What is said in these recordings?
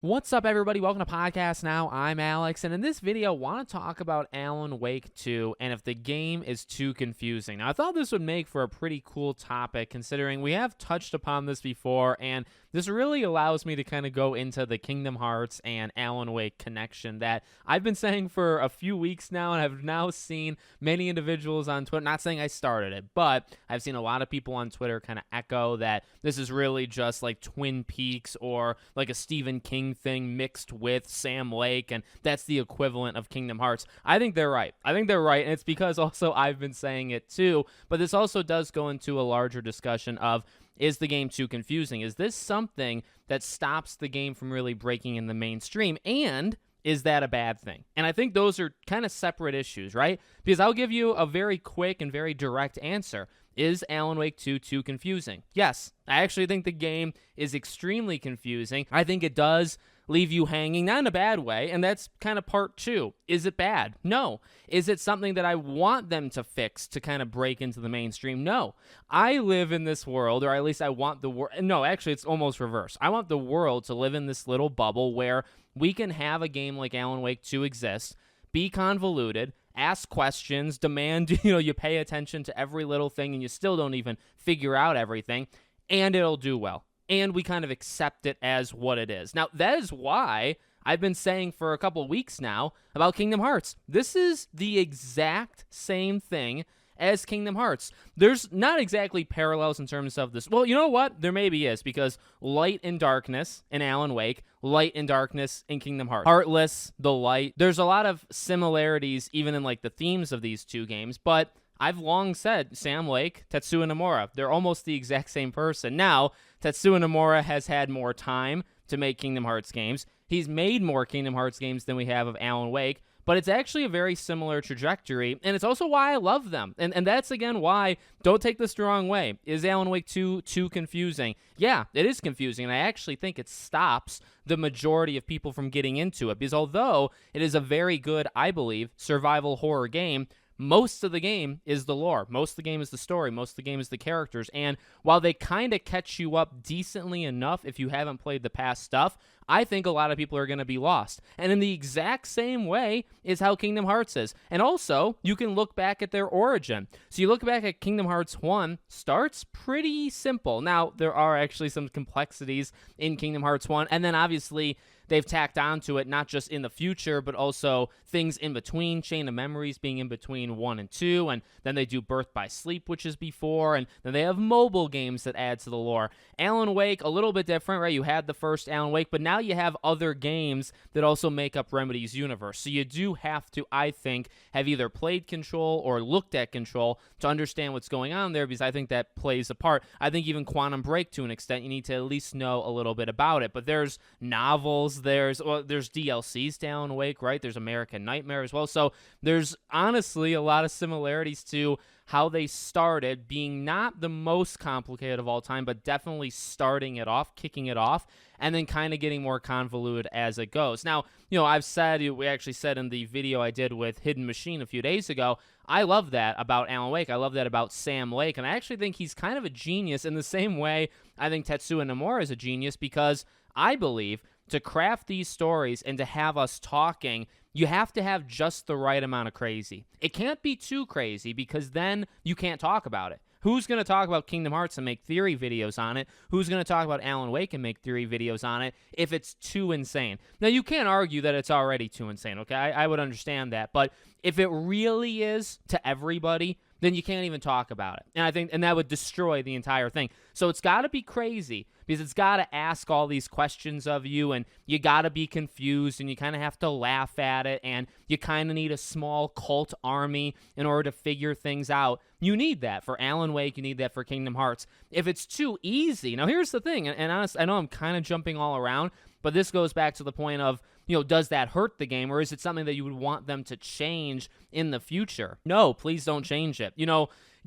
What's up, everybody? Welcome to Podcast Now. I'm Alex, and in this video, I want to talk about Alan Wake 2 and if the game is too confusing. Now, I thought this would make for a pretty cool topic, considering we have touched upon this before, and this really allows me to kind of go into the Kingdom Hearts and Alan Wake connection that I've been saying for a few weeks now, and I've now seen many individuals on Twitter, not saying I started it, but I've seen a lot of people on Twitter kind of echo that this is really just like Twin Peaks or like a Stephen King thing mixed with Sam Lake, and that's the equivalent of Kingdom Hearts. I think they're right. And it's because also I've been saying it too, but this also does go into a larger discussion of, is the game too confusing? Is this something that stops the game from really breaking in the mainstream? And is that a bad thing? And I think those are kind of separate issues, right? Because I'll give you a very quick and very direct answer. Is Alan Wake 2 too confusing? Yes. I actually think the game is extremely confusing. I think it does leave you hanging, not in a bad way, and that's kind of part two. Is it bad? No. Is it something that I want them to fix to kind of break into the mainstream? No. I live in this world, or at least I want the world. No, actually, it's almost reverse. I want the world to live in this little bubble where we can have a game like Alan Wake 2 exist, be convoluted, ask questions, demand, you pay attention to every little thing and you still don't even figure out everything, and it'll do well. And we kind of accept it as what it is. Now, that is why I've been saying for a couple weeks now about Kingdom Hearts. This is the exact same thing as Kingdom Hearts. There's not exactly parallels in terms of this. Well, you know what? There maybe is, because light and darkness in Alan Wake, light and darkness in Kingdom Hearts. Heartless, the light. There's a lot of similarities even in like the themes of these two games, but I've long said Sam Lake, Tetsuya Nomura, they're almost the exact same person. Now, Tetsuya Nomura has had more time to make Kingdom Hearts games. He's made more Kingdom Hearts games than we have of Alan Wake, but it's actually a very similar trajectory, and it's also why I love them. And that's, again, why, don't take this the wrong way. Is Alan Wake 2 too confusing? Yeah, it is confusing, and I actually think it stops the majority of people from getting into it, because although it is a very good, I believe, survival horror game, most of the game is the lore. Most of the game is the story. Most of the game is the characters. And while they kind of catch you up decently enough if you haven't played the past stuff, I think a lot of people are going to be lost. And in the exact same way is how Kingdom Hearts is. And also, you can look back at their origin. So you look back at Kingdom Hearts 1, starts pretty simple. Now, there are actually some complexities in Kingdom Hearts 1. And then obviously, they've tacked onto it, not just in the future, but also things in between, Chain of Memories being in between 1 and 2, and then they do Birth by Sleep, which is before, and then they have mobile games that add to the lore. Alan Wake, a little bit different, right? You had the first Alan Wake, but now you have other games that also make up Remedy's universe. So you do have to, I think, have either played Control or looked at Control to understand what's going on there, because I think that plays a part. I think even Quantum Break, to an extent, you need to at least know a little bit about it. But there's novels, there's DLCs to Alan Wake, right? There's American Nightmare as well. So there's honestly a lot of similarities to how they started, being not the most complicated of all time, but definitely starting it off, kicking it off, and then kind of getting more convoluted as it goes. Now, I've said, we actually said in the video I did with Hidden Machine a few days ago, I love that about Alan Wake. I love that about Sam Lake, and I actually think he's kind of a genius in the same way I think Tetsuya Nomura is a genius, because I believe to craft these stories and to have us talking, you have to have just the right amount of crazy. It can't be too crazy, because then you can't talk about it. Who's going to talk about Kingdom Hearts and make theory videos on it? Who's going to talk about Alan Wake and make theory videos on it if it's too insane? Now, you can't argue that it's already too insane, okay? I would understand that. But if it really is to everybody, then you can't even talk about it. And that would destroy the entire thing. So it's got to be crazy, because it's got to ask all these questions of you, and you got to be confused, and you kind of have to laugh at it, and you kind of need a small cult army in order to figure things out. You need that for Alan Wake. You need that for Kingdom Hearts. If it's too easy, now here's the thing, and honestly, I know I'm kind of jumping all around, but this goes back to the point of, does that hurt the game, or is it something that you would want them to change in the future? No, please don't change it.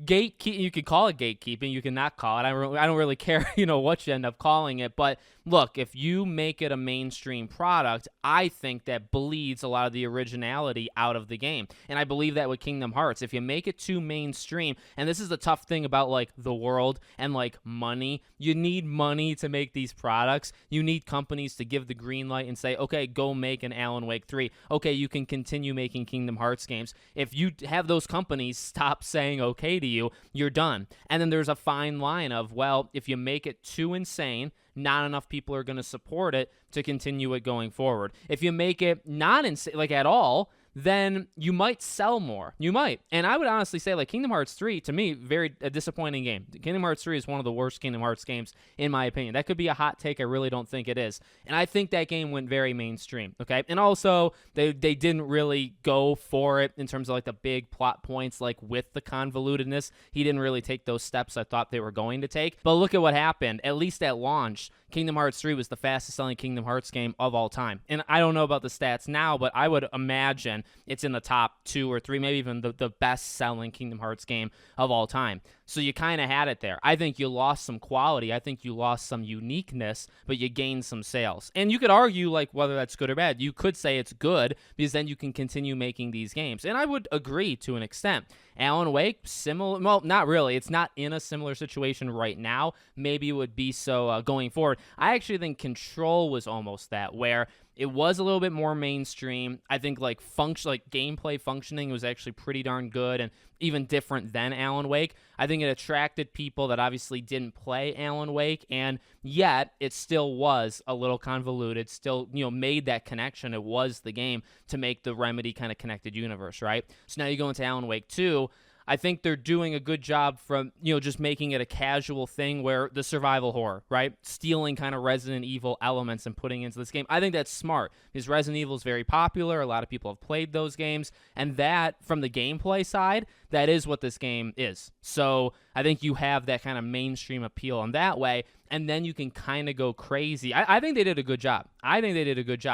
gatekeep. You could call it gatekeeping. You can not call it. I don't really care, what you end up calling it. But look, if you make it a mainstream product, I think that bleeds a lot of the originality out of the game. And I believe that with Kingdom Hearts, if you make it too mainstream, and this is the tough thing about like the world and like money, you need money to make these products. You need companies to give the green light and say, okay, go make an Alan Wake 3. Okay, you can continue making Kingdom Hearts games. If you have those companies stop saying okay to you, you're done. And then there's a fine line of, well, if you make it too insane, not enough people are going to support it to continue it going forward. If you make it not insane, like at all, then you might sell more. You might. And I would honestly say, like, Kingdom Hearts 3, to me, a disappointing game. Kingdom Hearts 3 is one of the worst Kingdom Hearts games, in my opinion. That could be a hot take. I really don't think it is. And I think that game went very mainstream, okay? And also, they didn't really go for it in terms of, like, the big plot points, like, with the convolutedness. He didn't really take those steps I thought they were going to take. But look at what happened. At least at launch, Kingdom Hearts 3 was the fastest-selling Kingdom Hearts game of all time. And I don't know about the stats now, but I would imagine it's in the top 2 or 3, maybe even the best-selling Kingdom Hearts game of all time. So you kind of had it there. I think you lost some quality. I think you lost some uniqueness, but you gained some sales. And you could argue, like, whether that's good or bad. You could say it's good because then you can continue making these games. And I would agree to an extent. Alan Wake, similar, well, not really. It's not in a similar situation right now. Maybe it would be so going forward. I actually think Control was almost that, where it was a little bit more mainstream. I think like gameplay functioning was actually pretty darn good and even different than Alan Wake. I think it attracted people that obviously didn't play Alan Wake, and yet it still was a little convoluted, still, made that connection. It was the game to make the Remedy kind of connected universe, right? So now you go into Alan Wake 2. I think they're doing a good job from, just making it a casual thing where the survival horror, right? Stealing kind of Resident Evil elements and putting into this game. I think that's smart because Resident Evil is very popular. A lot of people have played those games. And that, from the gameplay side, that is what this game is. So I think you have that kind of mainstream appeal in that way. And then you can kind of go crazy. I think they did a good job.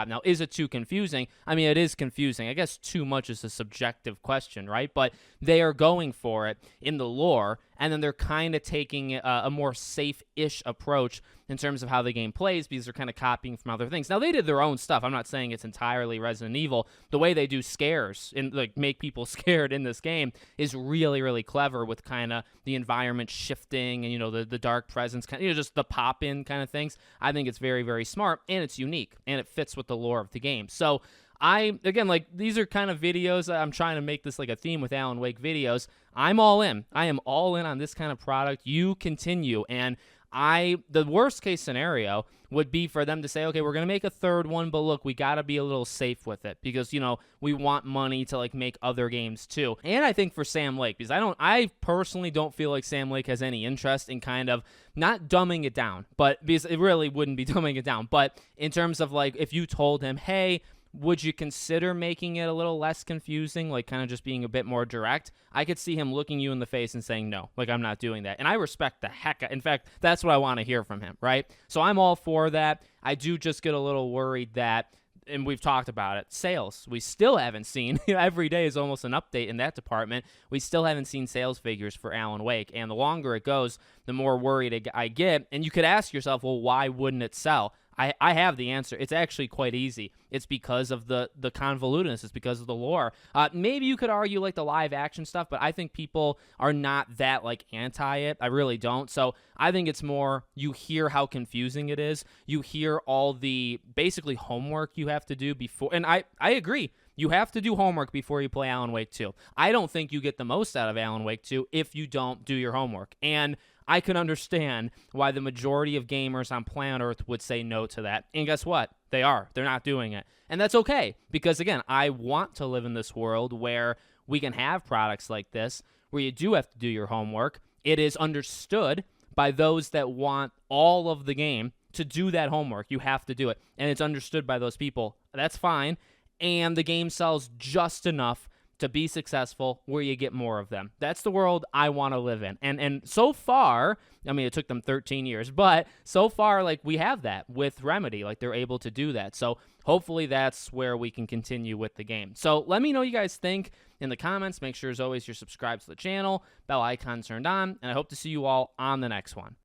Now, is it too confusing? I mean, it is confusing. I guess too much is a subjective question, right? But they are going for it in the lore, and then they're kind of taking a more safe-ish approach in terms of how the game plays because they're kind of copying from other things. Now, they did their own stuff. I'm not saying it's entirely Resident Evil. The way they do scares and like make people scared in this game is really, really clever with kind of the environment shifting and, the dark presence, kind of, just the pop-in kind of things. I think it's very, very smart, and it's unique, and it fits with the lore of the game. So these are kind of videos. I'm trying to make this like a theme with Alan Wake videos. I'm all in. I am all in on this kind of product. You continue. And the worst case scenario would be for them to say, okay, we're going to make a third one, but look, we got to be a little safe with it because, we want money to like make other games too. And I think for Sam Lake, because I personally don't feel like Sam Lake has any interest in kind of not dumbing it down, but because it really wouldn't be dumbing it down. But in terms of like, if you told him, hey, would you consider making it a little less confusing, like kind of just being a bit more direct? I could see him looking you in the face and saying, no, like I'm not doing that. And I respect the heck. In fact, that's what I want to hear from him, right? So I'm all for that. I do just get a little worried that, and we've talked about it, sales. We still haven't seen, every day is almost an update in that department. We still haven't seen sales figures for Alan Wake. And the longer it goes, the more worried I get. And you could ask yourself, well, why wouldn't it sell? I have the answer. It's actually quite easy. It's because of the convolutedness. It's because of the lore. Maybe you could argue like the live action stuff, but I think people are not that like anti it. I really don't. So I think it's more you hear how confusing it is. You hear all the basically homework you have to do before. And I agree. You have to do homework before you play Alan Wake 2. I don't think you get the most out of Alan Wake 2 if you don't do your homework. And I can understand why the majority of gamers on planet Earth would say no to that. And guess what? They are. They're not doing it. And that's okay. Because, again, I want to live in this world where we can have products like this, where you do have to do your homework. It is understood by those that want all of the game to do that homework. You have to do it. And it's understood by those people. That's fine. And the game sells just enough to be successful where you get more of them. That's the world I want to live in. And so far, I mean, it took them 13 years, but so far, like, we have that with Remedy. Like, they're able to do that. So hopefully that's where we can continue with the game. So let me know what you guys think in the comments. Make sure, as always, you're subscribed to the channel, bell icon turned on, and I hope to see you all on the next one.